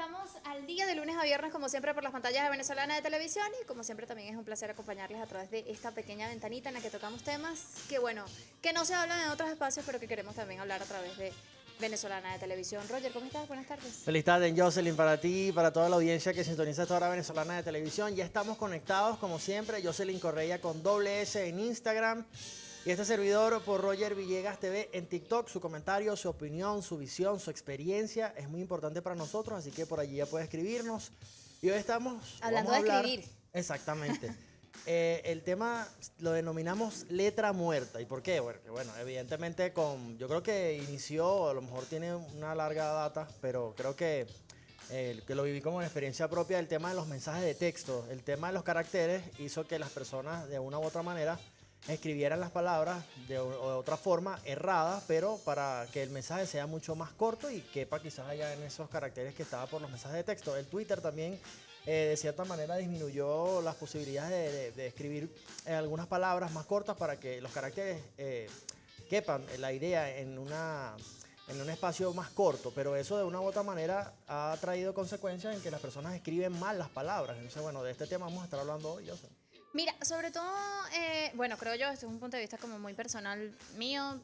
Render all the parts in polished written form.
estamos al día de lunes a viernes, como siempre, por las pantallas de Venezolana de Televisión. Y como siempre, también es un placer acompañarles a través de esta pequeña ventanita en la que tocamos temas que, bueno, que no se hablan en otros espacios, pero que queremos también hablar a través de Venezolana de Televisión. Roger, ¿cómo estás? Buenas tardes. Feliz tarde, Jocelyn, para ti y para toda la audiencia que sintoniza esta hora venezolana de televisión. Ya estamos conectados, como siempre, Jocelyn Correia con doble S en Instagram y este servidor por Roger Villegas TV en TikTok. Su comentario, su opinión, su visión, su experiencia es muy importante para nosotros, así que por allí ya puede escribirnos. Y hoy Hablando vamos a de hablar, escribir. exactamente. El tema lo denominamos letra muerta. ¿Y por qué? Bueno, evidentemente yo creo que inició, a lo mejor tiene una larga data, pero creo que lo viví como una experiencia propia, el tema de los mensajes de texto, el tema de los caracteres hizo que las personas de una u otra manera escribieran las palabras o de otra forma errada, pero para que el mensaje sea mucho más corto y quepa quizás allá en esos caracteres que estaba por los mensajes de texto. El Twitter también de cierta manera disminuyó las posibilidades de escribir algunas palabras más cortas para que los caracteres quepan la idea en un espacio más corto, pero eso de una u otra manera ha traído consecuencias en que las personas escriben mal las palabras. Entonces, bueno, de este tema vamos a estar hablando hoy, Joseph. Mira, sobre todo, bueno, creo yo, este es un punto de vista como muy personal mío.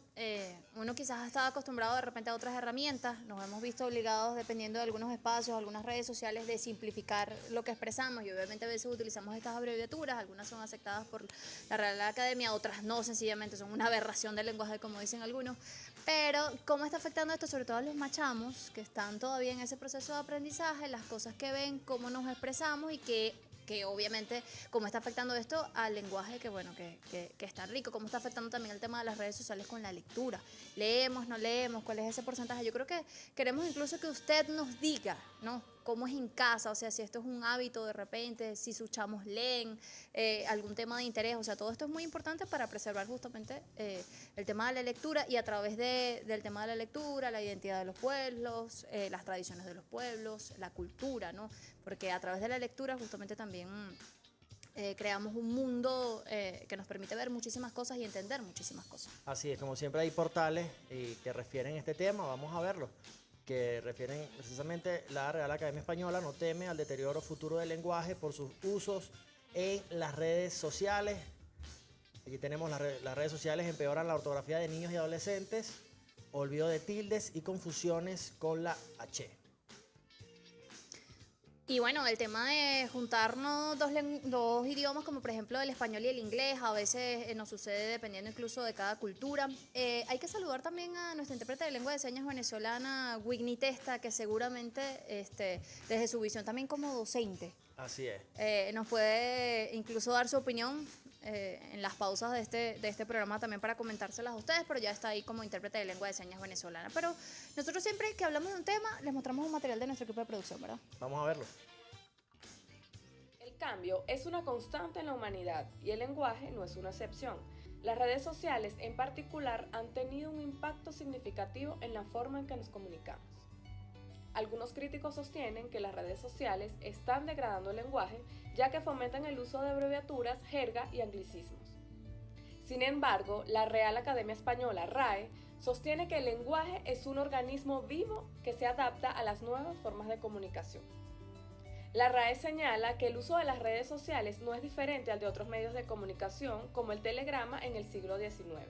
Uno quizás ha estado acostumbrado de repente a otras herramientas. Nos hemos visto obligados, dependiendo de algunos espacios, algunas redes sociales, de simplificar lo que expresamos. Y obviamente a veces utilizamos estas abreviaturas. Algunas son aceptadas por la Real Academia, otras no, sencillamente son una aberración del lenguaje, como dicen algunos. Pero, ¿cómo está afectando esto sobre todo a los machamos que están todavía en ese proceso de aprendizaje? Las cosas que ven, cómo nos expresamos y que obviamente cómo está afectando esto al lenguaje que bueno, que está rico, cómo está afectando también el tema de las redes sociales con la lectura. Leemos, no leemos, cuál es ese porcentaje. Yo creo que queremos incluso que usted nos diga, ¿no? Cómo es en casa, o sea, si esto es un hábito de repente, si sus chamos leen, algún tema de interés, o sea, todo esto es muy importante para preservar justamente el tema de la lectura y a través del tema de la lectura, la identidad de los pueblos, las tradiciones de los pueblos, la cultura, ¿no? Porque a través de la lectura justamente también creamos un mundo que nos permite ver muchísimas cosas y entender muchísimas cosas. Así es, como siempre hay portales que refieren este tema, vamos a verlo, que refieren precisamente la Real Academia Española no teme al deterioro futuro del lenguaje por sus usos en las redes sociales. Aquí tenemos las redes sociales empeoran la ortografía de niños y adolescentes, olvido de tildes y confusiones con la H. Y bueno, el tema de juntarnos dos idiomas, como por ejemplo el español y el inglés, a veces nos sucede dependiendo incluso de cada cultura. Hay que saludar también a nuestra intérprete de lengua de señas venezolana, Whitney Testa, que seguramente desde su visión también como docente Así es. nos puede incluso dar su opinión en las pausas de este programa también para comentárselas a ustedes, pero ya está ahí como intérprete de lengua de señas venezolana. Pero nosotros siempre que hablamos de un tema, les mostramos un material de nuestro equipo de producción, ¿verdad? Vamos a verlo. El cambio es una constante en la humanidad y el lenguaje no es una excepción. Las redes sociales en particular han tenido un impacto significativo en la forma en que nos comunicamos. Algunos críticos sostienen que las redes sociales están degradando el lenguaje, ya que fomentan el uso de abreviaturas, jerga y anglicismos. Sin embargo, la Real Academia Española, RAE, sostiene que el lenguaje es un organismo vivo que se adapta a las nuevas formas de comunicación. La RAE señala que el uso de las redes sociales no es diferente al de otros medios de comunicación, como el telegrama en el siglo XIX.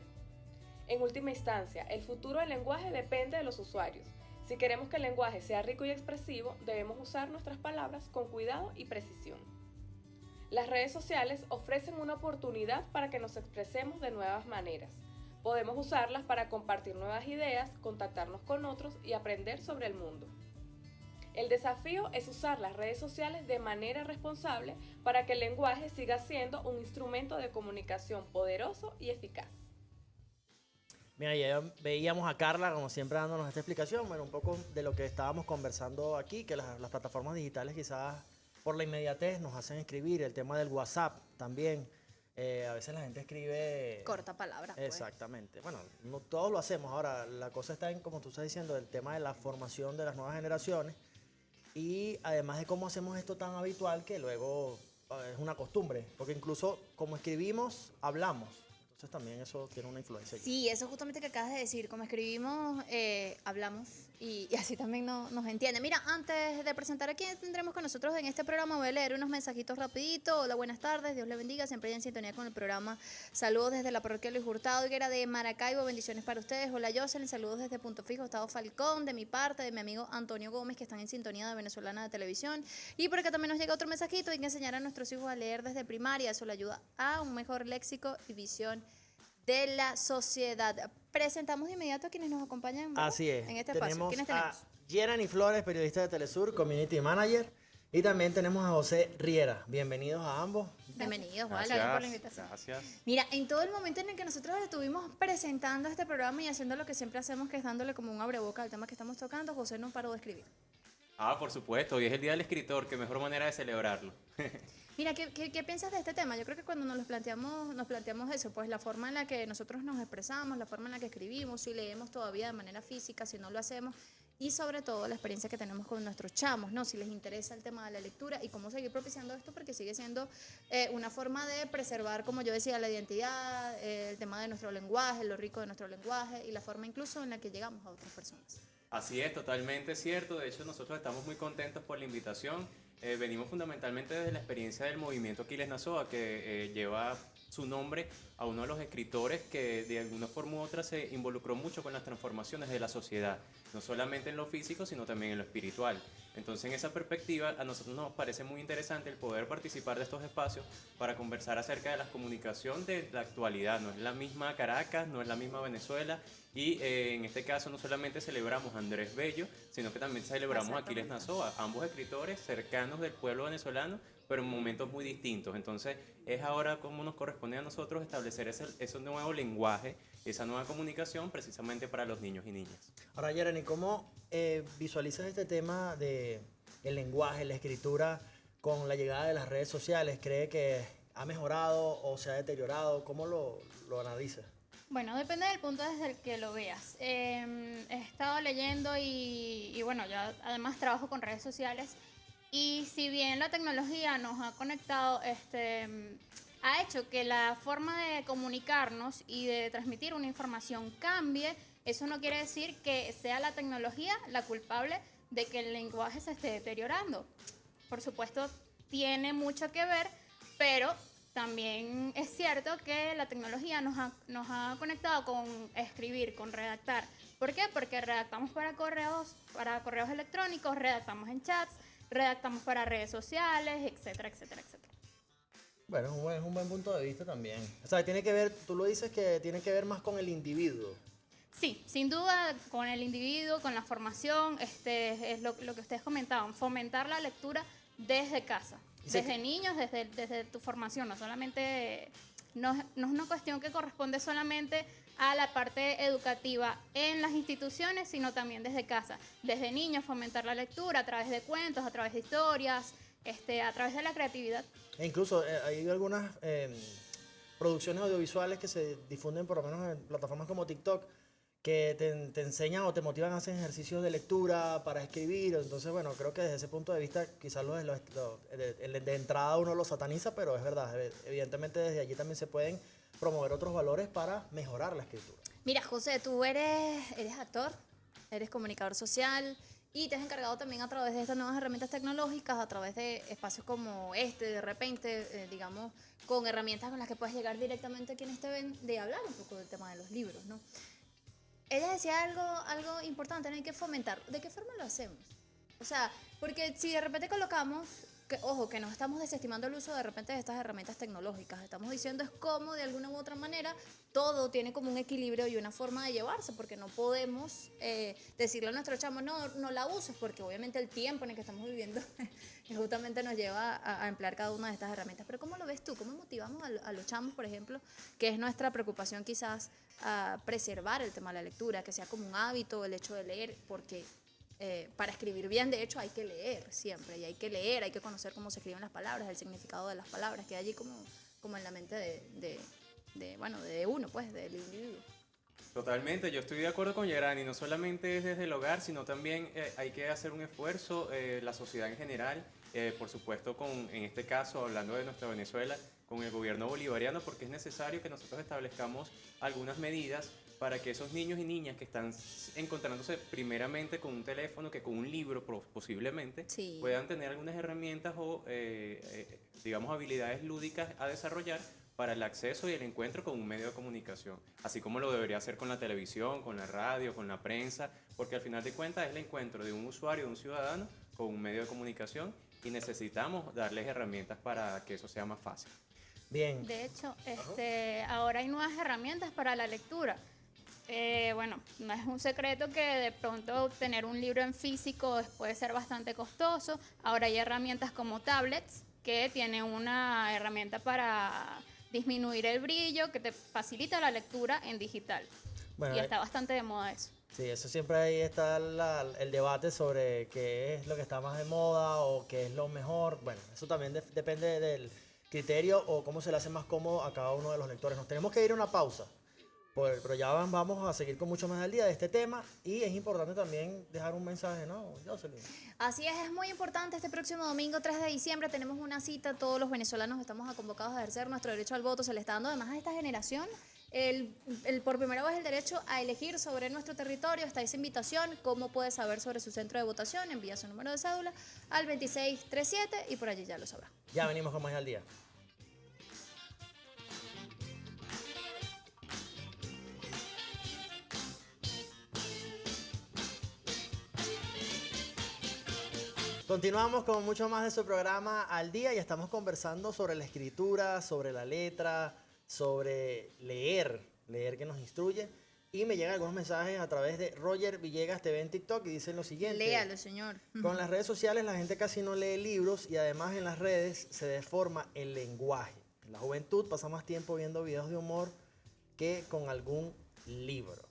En última instancia, el futuro del lenguaje depende de los usuarios. Si queremos que el lenguaje sea rico y expresivo, debemos usar nuestras palabras con cuidado y precisión. Las redes sociales ofrecen una oportunidad para que nos expresemos de nuevas maneras. Podemos usarlas para compartir nuevas ideas, contactarnos con otros y aprender sobre el mundo. El desafío es usar las redes sociales de manera responsable para que el lenguaje siga siendo un instrumento de comunicación poderoso y eficaz. Mira, ya veíamos a Carla, como siempre, dándonos esta explicación, bueno, un poco de lo que estábamos conversando aquí, que las plataformas digitales quizás por la inmediatez nos hacen escribir, el tema del WhatsApp también, a veces la gente escribe... Corta palabra. Pues. Exactamente, bueno, no todos lo hacemos, ahora la cosa está en, como tú estás diciendo, el tema de la formación de las nuevas generaciones y además de cómo hacemos esto tan habitual que luego es una costumbre, porque incluso como escribimos, hablamos. Entonces también eso tiene una influencia aquí. Sí, eso justamente que acabas de decir, como escribimos, hablamos, y así también nos entiende. Mira, antes de presentar a quién tendremos con nosotros en este programa, voy a leer unos mensajitos rapidito. Hola, buenas tardes, Dios le bendiga, siempre en sintonía con el programa. Saludos desde la parroquia Luis Hurtado, Higuera de Maracaibo, bendiciones para ustedes. Hola, Jocelyn, saludos desde Punto Fijo, Estado Falcón, de mi parte, de mi amigo Antonio Gómez, que están en sintonía de Venezolana de Televisión. Y por acá también nos llega otro mensajito, hay que enseñar a nuestros hijos a leer desde primaria, eso le ayuda a un mejor léxico y visión de la sociedad. Presentamos de inmediato a quienes nos acompañan, ¿verdad? Así es. En este espacio. ¿Quiénes tenemos? A Gerani Flores, periodista de Telesur, Community Manager. Y también tenemos a José Riera. Bienvenidos a ambos. Bienvenidos, Gracias, gracias por la invitación. Gracias. Mira, en todo el momento en el que nosotros estuvimos presentando este programa y haciendo lo que siempre hacemos, que es dándole como un abreboca al tema que estamos tocando, José no paró de escribir. Por supuesto, hoy es el Día del Escritor, qué mejor manera de celebrarlo. Mira, ¿qué piensas de este tema? Yo creo que cuando nos planteamos eso, pues la forma en la que nosotros nos expresamos, la forma en la que escribimos, si leemos todavía de manera física, si no lo hacemos, y sobre todo la experiencia que tenemos con nuestros chamos, ¿no? Si les interesa el tema de la lectura y cómo seguir propiciando esto, porque sigue siendo una forma de preservar, como yo decía, la identidad, el tema de nuestro lenguaje, lo rico de nuestro lenguaje y la forma incluso en la que llegamos a otras personas. Así es, totalmente cierto. De hecho, nosotros estamos muy contentos por la invitación. Venimos fundamentalmente desde la experiencia del movimiento Aquiles Nazoa, que lleva su nombre a uno de los escritores que de alguna forma u otra se involucró mucho con las transformaciones de la sociedad, no solamente en lo físico, sino también en lo espiritual. Entonces, en esa perspectiva, a nosotros nos parece muy interesante el poder participar de estos espacios para conversar acerca de la comunicación de la actualidad. No es la misma Caracas, no es la misma Venezuela, y en este caso no solamente celebramos a Andrés Bello, sino que también celebramos a Aquiles Nazoa, ambos escritores cercanos del pueblo venezolano, pero en momentos muy distintos. Entonces, es ahora como nos corresponde a nosotros establecer ese nuevo lenguaje, esa nueva comunicación precisamente para los niños y niñas. Ahora, Gerani, ¿cómo visualizas este tema de el lenguaje, la escritura con la llegada de las redes sociales? ¿Cree que ha mejorado o se ha deteriorado? ¿Cómo lo analizas? Bueno, depende del punto desde el que lo veas. He estado leyendo y bueno, yo además trabajo con redes sociales y si bien la tecnología nos ha conectado, ha hecho que la forma de comunicarnos y de transmitir una información cambie, eso no quiere decir que sea la tecnología la culpable de que el lenguaje se esté deteriorando. Por supuesto, tiene mucho que ver, pero también es cierto que la tecnología nos ha conectado con escribir, con redactar. ¿Por qué? Porque redactamos para correos electrónicos, redactamos en chats, redactamos para redes sociales, etcétera, etcétera, etcétera. Bueno, es un buen punto de vista también. O sea, tiene que ver, tú lo dices que tiene que ver más con el individuo. Sí, sin duda con el individuo, con la formación, es lo que ustedes comentaban, fomentar la lectura desde casa, desde niños, desde tu formación, no solamente, no es una cuestión que corresponde solamente a la parte educativa en las instituciones, sino también desde casa, desde niños fomentar la lectura a través de cuentos, a través de historias, a través de la creatividad. E incluso hay algunas producciones audiovisuales que se difunden por lo menos en plataformas como TikTok que te enseñan o te motivan a hacer ejercicios de lectura para escribir. Entonces, bueno, creo que desde ese punto de vista quizás de entrada uno lo sataniza, pero es verdad, evidentemente desde allí también se pueden promover otros valores para mejorar la escritura. Mira, José, tú eres actor, eres comunicador social y te has encargado también a través de estas nuevas herramientas tecnológicas, a través de espacios como de repente, digamos, con herramientas con las que puedes llegar directamente a quienes te ven, de hablar un poco del tema de los libros, ¿no? Ella decía algo importante, no hay que fomentar. ¿De qué forma lo hacemos? O sea, porque si de repente colocamos, que no estamos desestimando el uso de repente de estas herramientas tecnológicas, estamos diciendo es como de alguna u otra manera todo tiene como un equilibrio y una forma de llevarse, porque no podemos decirle a nuestros chamos, no la uses, porque obviamente el tiempo en el que estamos viviendo justamente nos lleva a emplear cada una de estas herramientas. Pero ¿cómo lo ves tú? ¿Cómo motivamos a los chamos, por ejemplo, que es nuestra preocupación quizás a preservar el tema de la lectura, que sea como un hábito el hecho de leer, porque para escribir bien, de hecho, hay que leer siempre, y hay que leer, hay que conocer cómo se escriben las palabras, el significado de las palabras, que hay allí como en la mente de uno, pues, del individuo. Totalmente, yo estoy de acuerdo con Gerani, no solamente es desde el hogar, sino también hay que hacer un esfuerzo, la sociedad en general, por supuesto, en este caso, hablando de nuestra Venezuela, con el gobierno bolivariano, porque es necesario que nosotros establezcamos algunas medidas para que esos niños y niñas que están encontrándose primeramente con un teléfono que con un libro posiblemente, Sí. puedan tener algunas herramientas o, digamos, habilidades lúdicas a desarrollar para el acceso y el encuentro con un medio de comunicación, así como lo debería hacer con la televisión, con la radio, con la prensa, porque al final de cuentas es el encuentro de un usuario, de un ciudadano, con un medio de comunicación y necesitamos darles herramientas para que eso sea más fácil. Bien. De hecho, ahora hay nuevas herramientas para la lectura. Bueno, no es un secreto que de pronto tener un libro en físico puede ser bastante costoso. Ahora hay herramientas como tablets que tienen una herramienta para disminuir el brillo que te facilita la lectura en digital. Bueno, Y está bastante de moda eso. sí, eso siempre ahí está el debate sobre qué es lo que está más de moda o qué es lo mejor. Bueno, eso también depende del criterio o cómo se le hace más cómodo a cada uno de los lectores. Nos tenemos que ir a una pausa, pero ya vamos a seguir con mucho más al día de este tema y es importante también dejar un mensaje, ¿no, Jocelyn? Así es muy importante. Este próximo domingo 3 de diciembre tenemos una cita. Todos los venezolanos estamos convocados a ejercer nuestro derecho al voto. Se le está dando además a esta generación por primera vez el derecho a elegir sobre nuestro territorio. Está esa invitación. ¿Cómo puede saber sobre su centro de votación? Envía su número de cédula al 2637 y por allí ya lo sabrá. Ya venimos con más al día. Continuamos con mucho más de su programa Al Día y estamos conversando sobre la escritura, sobre la letra, sobre leer que nos instruye. Y me llegan algunos mensajes a través de Roger Villegas TV en TikTok y dicen lo siguiente. Léalo, señor. Con las redes sociales la gente casi no lee libros y además en las redes se deforma el lenguaje. La juventud pasa más tiempo viendo videos de humor que con algún libro.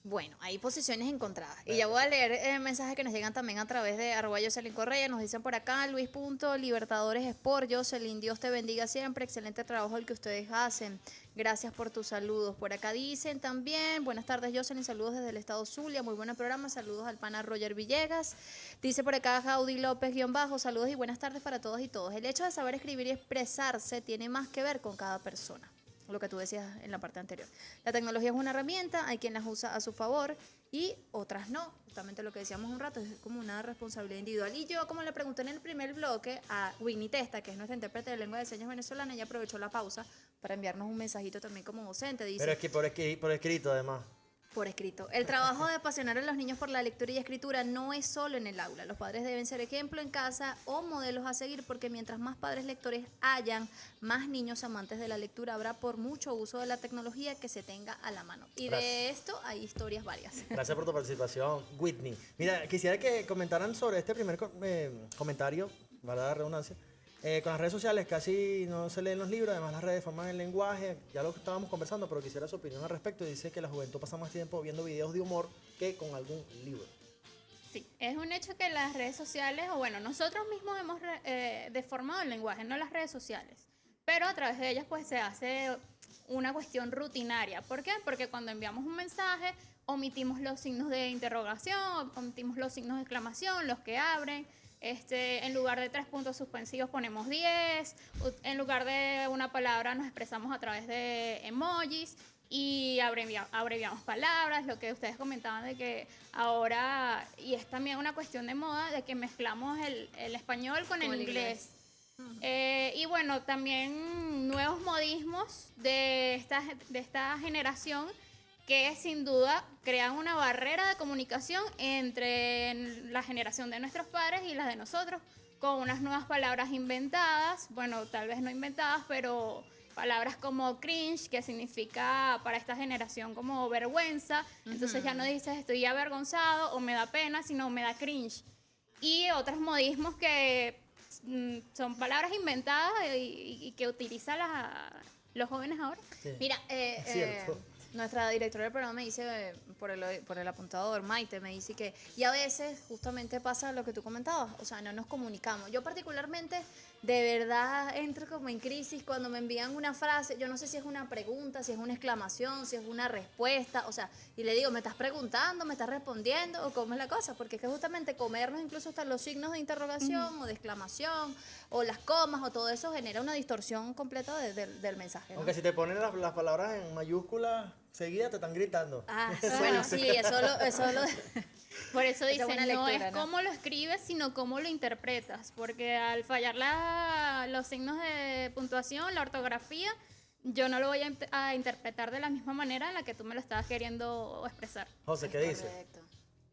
Bueno, hay posiciones encontradas. Y ya voy a leer mensajes que nos llegan también a través de @Jocelyn Correa. Nos dicen por acá, Luis.Libertadores Sport, Jocelyn, Dios te bendiga siempre. Excelente trabajo el que ustedes hacen. Gracias por tus saludos. Por acá dicen también, buenas tardes, Jocelyn, saludos desde el estado Zulia. Muy buen programa, saludos al pana Roger Villegas. Dice por acá Jaudi López-bajo, saludos y buenas tardes para todos y todos. El hecho de saber escribir y expresarse tiene más que ver con cada persona. Lo que tú decías en la parte anterior. La tecnología es una herramienta, hay quien las usa a su favor y otras no. Justamente lo que decíamos un rato, es como una responsabilidad individual. Y yo, como le pregunté en el primer bloque a Winnie Testa, que es nuestra intérprete de lengua de señas venezolana, ella aprovechó la pausa para enviarnos un mensajito también como docente. Dice, Pero es que por escrito además. por escrito. El trabajo de apasionar a los niños por la lectura y escritura no es solo en el aula. Los padres deben ser ejemplo en casa o modelos a seguir porque mientras más padres lectores hayan, más niños amantes de la lectura habrá por mucho uso de la tecnología que se tenga a la mano. Y Gracias. de esto hay historias varias. Gracias por tu participación, Whitney. Mira, quisiera que comentaran sobre este primer comentario, ¿verdad? La redundancia. Con las redes sociales casi no se leen los libros, además las redes forman el lenguaje, ya lo que estábamos conversando, pero quisiera su opinión al respecto. Dice que la juventud pasa más tiempo viendo videos de humor que con algún libro. Sí, es un hecho que las redes sociales, o bueno, nosotros mismos hemos deformado el lenguaje, no las redes sociales, pero a través de ellas pues se hace una cuestión rutinaria. ¿Por qué? Porque cuando enviamos un mensaje omitimos los signos de interrogación, omitimos los signos de exclamación, los que abren. En lugar de 3 puntos suspensivos ponemos 10, en lugar de una palabra nos expresamos a través de emojis y abreviamos palabras, lo que ustedes comentaban de que ahora, y es también una cuestión de moda, de que mezclamos el español con el inglés. Y bueno, también nuevos modismos de esta generación que sin duda crean una barrera de comunicación entre la generación de nuestros padres y la de nosotros, con unas nuevas palabras inventadas, bueno, tal vez no inventadas, pero palabras como cringe, que significa para esta generación como vergüenza, entonces ya no dices estoy avergonzado o me da pena, sino me da cringe. Y otros modismos que son palabras inventadas y que utilizan los jóvenes ahora. Sí. Mira, Cierto. nuestra directora del programa me dice, por el apuntador, Maite, me dice que, y a veces justamente pasa lo que tú comentabas, o sea, no nos comunicamos. Yo particularmente de verdad entro como en crisis cuando me envían una frase, yo no sé si es una pregunta, si es una exclamación, si es una respuesta, o sea, y le digo, ¿me estás preguntando, me estás respondiendo o cómo es la cosa? Porque es que justamente comernos incluso hasta los signos de interrogación o de exclamación o las comas o todo eso genera una distorsión completa del mensaje, ¿no? Aunque si te ponen las palabras en mayúsculas, seguida te están gritando. Ah, bueno, sí, eso lo Por eso Esa es dicen, buena no lectura, es ¿no? cómo lo escribes, sino cómo lo interpretas. Porque al fallar los signos de puntuación, la ortografía, yo no lo voy a interpretar de la misma manera en la que tú me lo estabas queriendo expresar. José, ¿qué dice? Correcto.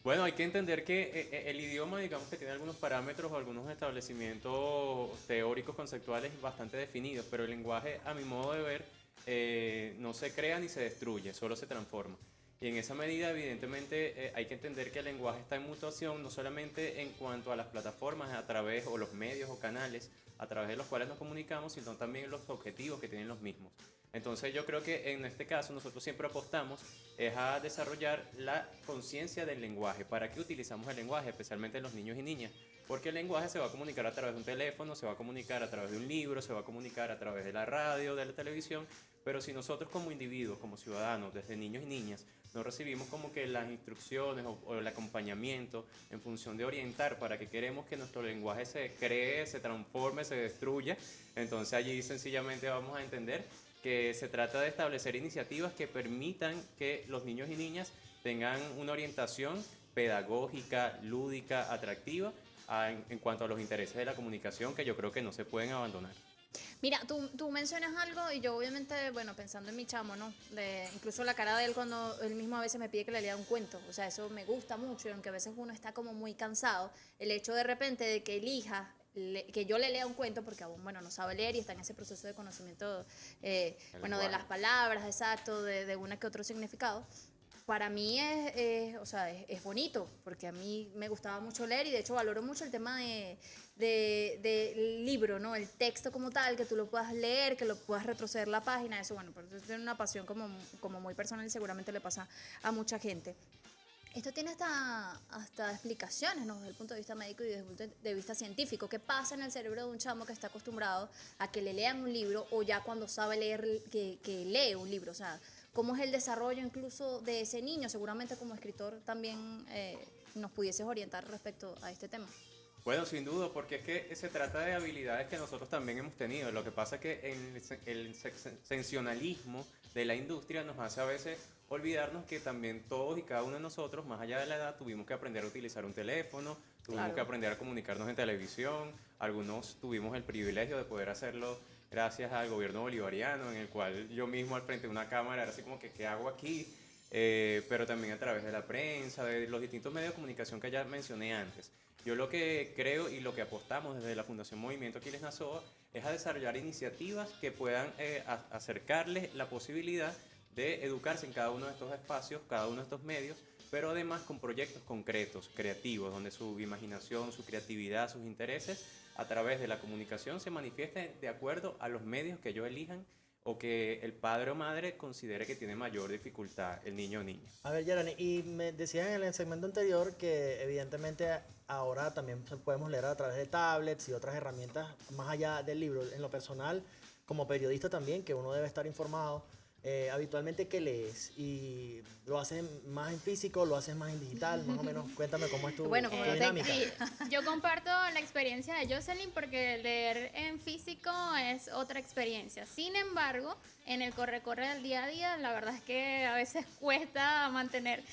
Bueno, hay que entender que el idioma, digamos que tiene algunos parámetros o algunos establecimientos teóricos, conceptuales bastante definidos, pero el lenguaje, a mi modo de ver, no se crea ni se destruye, solo se transforma. Y en esa medida, evidentemente, hay que entender que el lenguaje está en mutación, no solamente en cuanto a las plataformas a través, o los medios o canales a través de los cuales nos comunicamos, sino también los objetivos que tienen los mismos. Entonces yo creo que en este caso nosotros siempre apostamos es a desarrollar la conciencia del lenguaje. ¿Para qué utilizamos el lenguaje? Especialmente en los niños y niñas. Porque el lenguaje se va a comunicar a través de un teléfono, se va a comunicar a través de un libro, se va a comunicar a través de la radio, de la televisión. Pero si nosotros como individuos, como ciudadanos, desde niños y niñas, no recibimos como que las instrucciones o el acompañamiento en función de orientar para que queremos que nuestro lenguaje se cree, se transforme, se destruya, entonces allí sencillamente vamos a entender que se trata de establecer iniciativas que permitan que los niños y niñas tengan una orientación pedagógica, lúdica, atractiva en cuanto a los intereses de la comunicación que yo creo que no se pueden abandonar. Mira, tú mencionas algo y yo obviamente, bueno, pensando en mi chamo, ¿no? Incluso la cara de él cuando él mismo a veces me pide que le lea un cuento, o sea, eso me gusta mucho y aunque a veces uno está como muy cansado, el hecho de repente de que elija que yo le lea un cuento porque aún, bueno, no sabe leer y está en ese proceso de conocimiento, bueno, de las palabras, exacto, de una que otro significado. Para mí o sea, es bonito, porque a mí me gustaba mucho leer y de hecho valoro mucho el tema del libro, ¿no? El texto como tal, que tú lo puedas leer, que lo puedas retroceder la página, eso, bueno, pero eso tiene una pasión como muy personal y seguramente le pasa a mucha gente. Esto tiene hasta explicaciones, ¿no? Desde el punto de vista médico y desde el punto de vista científico. ¿Qué pasa en el cerebro de un chamo que está acostumbrado a que le lean un libro o ya cuando sabe leer, que lee un libro? O sea, ¿cómo es el desarrollo incluso de ese niño? Seguramente como escritor también nos pudieses orientar respecto a este tema. Bueno, sin duda, porque es que se trata de habilidades que nosotros también hemos tenido. Lo que pasa es que el sensacionalismo de la industria nos hace a veces olvidarnos que también todos y cada uno de nosotros, más allá de la edad, tuvimos que aprender a utilizar un teléfono, tuvimos Claro. que aprender a comunicarnos en televisión, algunos tuvimos el privilegio de poder hacerlo gracias al gobierno bolivariano, en el cual yo mismo al frente de una cámara era así como que, ¿qué hago aquí? Pero también a través de la prensa, de los distintos medios de comunicación que ya mencioné antes. Yo lo que creo y lo que apostamos desde la Fundación Movimiento Aquiles Nazoa es a desarrollar iniciativas que puedan acercarles la posibilidad de educarse en cada uno de estos espacios, cada uno de estos medios, pero además con proyectos concretos, creativos, donde su imaginación, su creatividad, sus intereses a través de la comunicación se manifiesten de acuerdo a los medios que ellos elijan o que el padre o madre considere que tiene mayor dificultad el niño o niña. A ver, Yarani, y me decían en el segmento anterior que evidentemente ahora también podemos leer a través de tablets y otras herramientas más allá del libro. En lo personal, como periodista también, que uno debe estar informado, habitualmente ¿qué lees? ¿Y lo haces más en físico, lo haces más en digital? Más o menos, cuéntame cómo es tu, Bueno, como tu lo dinámica. Sí, yo comparto la experiencia de Jocelyn porque leer en físico es otra experiencia. Sin embargo, en el corre-corre del día a día, la verdad es que a veces cuesta mantener,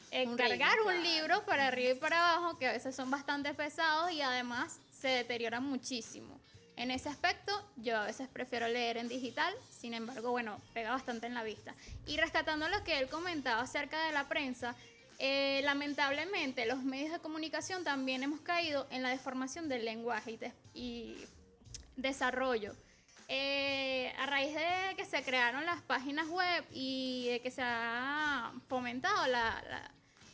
cargar ritmo, un claro. libro para arriba y para abajo, que a veces son bastante pesados y además se deterioran muchísimo. En ese aspecto, yo a veces prefiero leer en digital, sin embargo, bueno, pega bastante en la vista. Y rescatando lo que él comentaba acerca de la prensa, lamentablemente los medios de comunicación también hemos caído en la deformación del lenguaje y desarrollo. A raíz de que se crearon las páginas web y de que se ha fomentado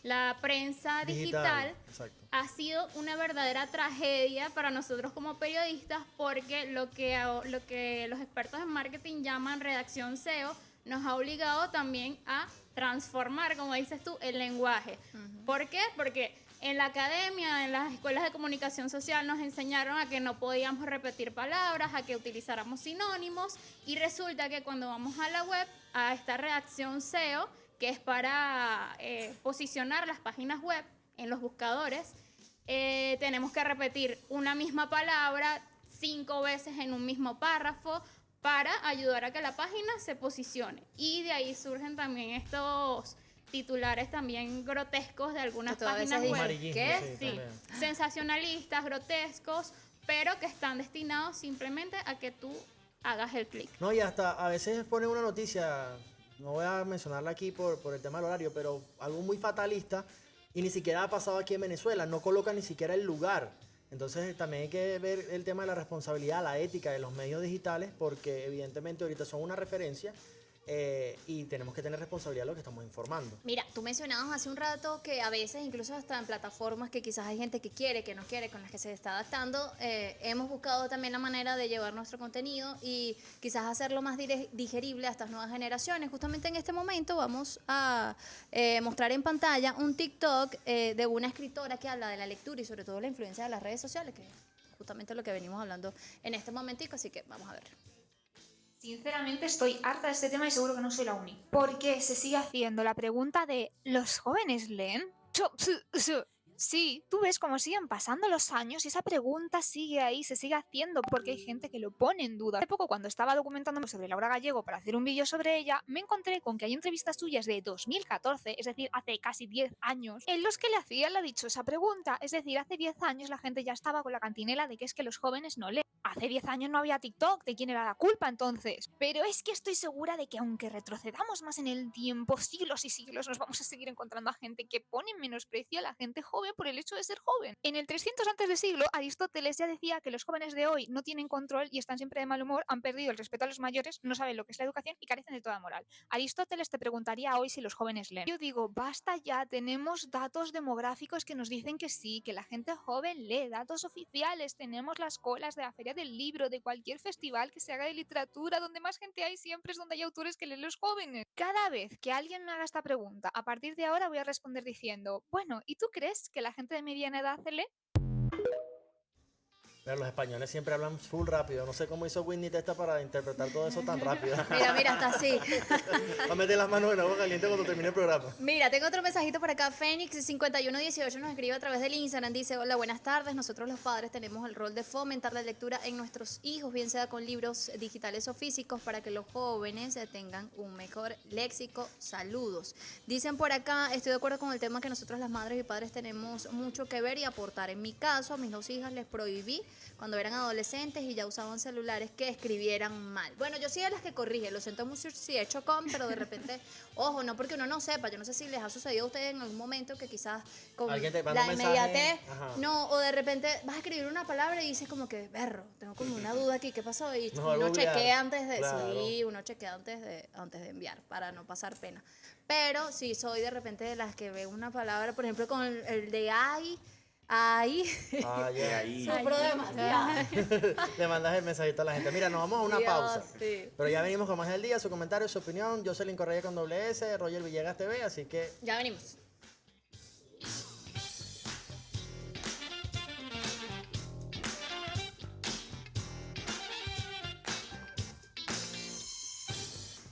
la prensa digital, Exacto. ha sido una verdadera tragedia para nosotros como periodistas porque lo que los expertos en marketing llaman redacción SEO nos ha obligado también a transformar, como dices tú, el lenguaje. ¿Por qué? Porque En la academia, en las escuelas de comunicación social nos enseñaron a que no podíamos repetir palabras, a que utilizáramos sinónimos y resulta que cuando vamos a la web, a esta redacción SEO, que es para posicionar las páginas web en los buscadores, tenemos que repetir una misma palabra 5 veces en un mismo párrafo para ayudar a que la página se posicione. Y de ahí surgen también estos titulares también grotescos de algunas Que tú a veces páginas dices, web. Amarillismo, ¿qué? sí, Sí. también. Sensacionalistas, grotescos, pero que están destinados simplemente a que tú hagas el clic. No, y hasta a veces ponen una noticia, no voy a mencionarla aquí por el tema del horario, pero algo muy fatalista y ni siquiera ha pasado aquí en Venezuela, no colocan ni siquiera el lugar. Entonces también hay que ver el tema de la responsabilidad, la ética de los medios digitales, porque evidentemente ahorita son una referencia y tenemos que tener responsabilidad de lo que estamos informando. Mira, tú mencionabas hace un rato que a veces, incluso hasta en plataformas que quizás hay gente que quiere, que no quiere, con las que se está adaptando, hemos buscado también la manera de llevar nuestro contenido y quizás hacerlo más digerible a estas nuevas generaciones. Justamente en este momento vamos a mostrar en pantalla un TikTok de una escritora que habla de la lectura y sobre todo la influencia de las redes sociales, que es justamente lo que venimos hablando en este momentico, así que vamos a ver. Sinceramente estoy harta de este tema y seguro que no soy la única. Porque se sigue haciendo la pregunta de ¿los jóvenes leen? Sí, tú ves cómo siguen pasando los años y esa pregunta sigue ahí, se sigue haciendo porque hay gente que lo pone en duda. Hace poco, cuando estaba documentándome sobre Laura Gallego para hacer un vídeo sobre ella, me encontré con que hay entrevistas suyas de 2014, es decir, hace casi 10 años, en los que le hacían la dichosa pregunta. Es decir, hace 10 años la gente ya estaba con la cantinela de que es que los jóvenes no leen. Hace 10 años no había TikTok, ¿de quién era la culpa entonces? Pero es que estoy segura de que aunque retrocedamos más en el tiempo, siglos y siglos, nos vamos a seguir encontrando a gente que pone en menosprecio a la gente joven por el hecho de ser joven. En el 300 antes de siglo, Aristóteles ya decía que los jóvenes de hoy no tienen control y están siempre de mal humor, han perdido el respeto a los mayores, no saben lo que es la educación y carecen de toda moral. Aristóteles te preguntaría hoy si los jóvenes leen. Yo digo, basta ya, tenemos datos demográficos que nos dicen que sí, que la gente joven lee, datos oficiales, tenemos las colas de la feria del libro, de cualquier festival que se haga de literatura, donde más gente hay siempre es donde hay autores que leen los jóvenes. Cada vez que alguien me haga esta pregunta, a partir de ahora voy a responder diciendo, bueno, ¿y tú crees que la gente de mediana edad lee? Pero los españoles siempre hablan full rápido. No sé cómo hizo Whitney Testa para interpretar todo eso tan rápido. Mira, está así. Va a meter las manos en agua caliente cuando termine el programa. Mira, tengo otro mensajito por acá. Fénix5118 nos escribe a través del Instagram. Dice, hola, buenas tardes. Nosotros los padres tenemos el rol de fomentar la lectura en nuestros hijos, bien sea con libros digitales o físicos, para que los jóvenes tengan un mejor léxico. Saludos. Dicen por acá, estoy de acuerdo con el tema que nosotros las madres y padres tenemos mucho que ver y aportar. En mi caso, a mis 2 hijas les prohibí cuando eran adolescentes y ya usaban celulares que escribieran mal. Bueno, yo sí de las que corrige, lo siento mucho si he hecho pero de repente, ojo, no porque uno no sepa, yo no sé si les ha sucedido a ustedes en algún momento que quizás con Alguien te manda la un mensaje, inmediatez, ajá. no, o de repente vas a escribir una palabra y dices como que, berro, tengo como una duda aquí, ¿qué pasó? Y Mejor uno googlear. chequea antes de, Claro. sí, uno chequea antes de enviar para no pasar pena. Pero sí soy de repente de las que veo una palabra, por ejemplo, con el de ay, Ah, De ya. ahí. sufro demasiado. Le mandas el mensajito a la gente. Mira, nos vamos a una Dios, pausa. sí. Pero ya venimos con más del día, su comentario, su opinión. Jocelyn Correa con doble S, Roger Villegas TV, así que Ya venimos.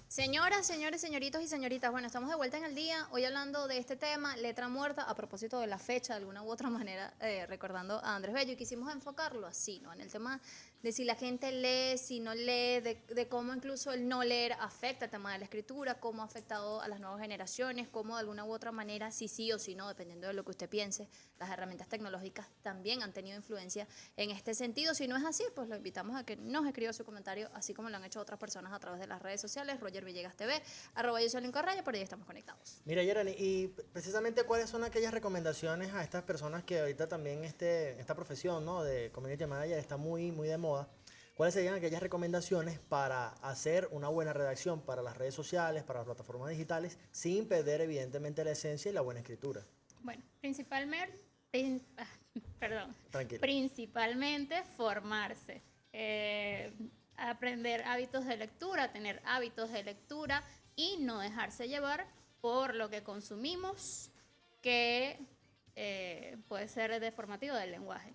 Señoras, señores, señoritos y señoritas, bueno, estamos de vuelta en el día, hoy hablando de este tema, letra muerta, a propósito de la fecha, de alguna u otra manera, recordando a Andrés Bello, y quisimos enfocarlo así, ¿no? En el tema de si la gente lee, si no lee, de cómo incluso el no leer afecta el tema de la escritura, cómo ha afectado a las nuevas generaciones, cómo de alguna u otra manera, si sí o si no, dependiendo de lo que usted piense, las herramientas tecnológicas también han tenido influencia en este sentido. Si no es así, pues lo invitamos a que nos escriba su comentario, así como lo han hecho otras personas a través de las redes sociales, Roger Villegas TV, @Jocelyn Correa, por ahí estamos conectados. mira, Yerani, y precisamente cuáles son aquellas recomendaciones a estas personas que ahorita también esta profesión, ¿no?, de community manager está muy, muy de moda. ¿Cuáles serían aquellas recomendaciones para hacer una buena redacción para las redes sociales, para las plataformas digitales, sin perder evidentemente la esencia y la buena escritura? Bueno, Tranquilo. principalmente formarse, aprender hábitos de lectura, tener hábitos de lectura y no dejarse llevar por lo que consumimos, que puede ser deformativo del lenguaje.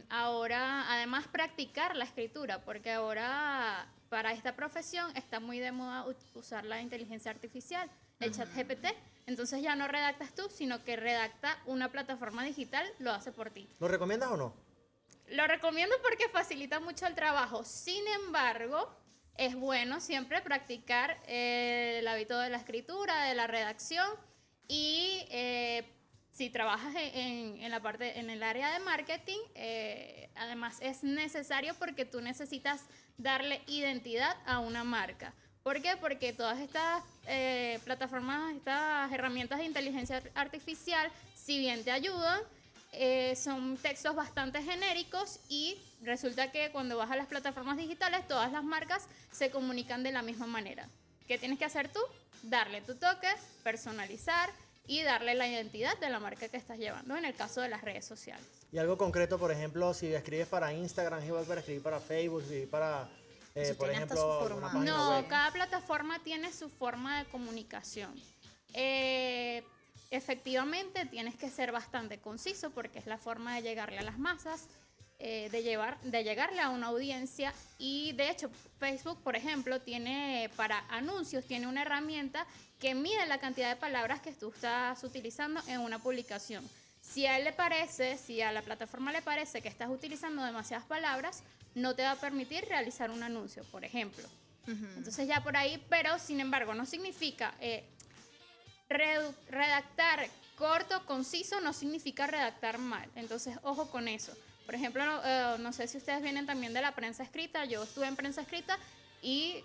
Ahora, además, practicar la escritura, porque ahora para esta profesión está muy de moda usar la inteligencia artificial, el chat GPT. Entonces ya no redactas tú, sino que redacta una plataforma digital, lo hace por ti. ¿Lo recomiendas o no? Lo recomiendo porque facilita mucho el trabajo. Sin embargo, es bueno siempre practicar el hábito de la escritura, de la redacción y si trabajas en la parte, en el área de marketing, además es necesario porque tú necesitas darle identidad a una marca. ¿Por qué? Porque todas estas plataformas, estas herramientas de inteligencia artificial, si bien te ayudan, son textos bastante genéricos y resulta que cuando vas a las plataformas digitales, todas las marcas se comunican de la misma manera. ¿Qué tienes que hacer tú? Darle tu toque, personalizar y darle la identidad de la marca que estás llevando, en el caso de las redes sociales. Y algo concreto, por ejemplo, si escribes para Instagram, es igual para escribir para Facebook, escribir para, Eso por tiene hasta ejemplo, su una forma. página No, web. cada plataforma tiene su forma de comunicación. Efectivamente, tienes que ser bastante conciso porque es la forma de llegarle a las masas, de llegarle a una audiencia. Y de hecho, Facebook, por ejemplo, tiene para anuncios, tiene una herramienta que mide la cantidad de palabras que tú estás utilizando en una publicación. Si a él le parece, si a la plataforma le parece que estás utilizando demasiadas palabras, no te va a permitir realizar un anuncio, por ejemplo. Entonces ya por ahí, pero sin embargo, no significa redactar corto, conciso, no significa redactar mal. Entonces, ojo con eso. Por ejemplo, no sé si ustedes vienen también de la prensa escrita. Yo estuve en prensa escrita y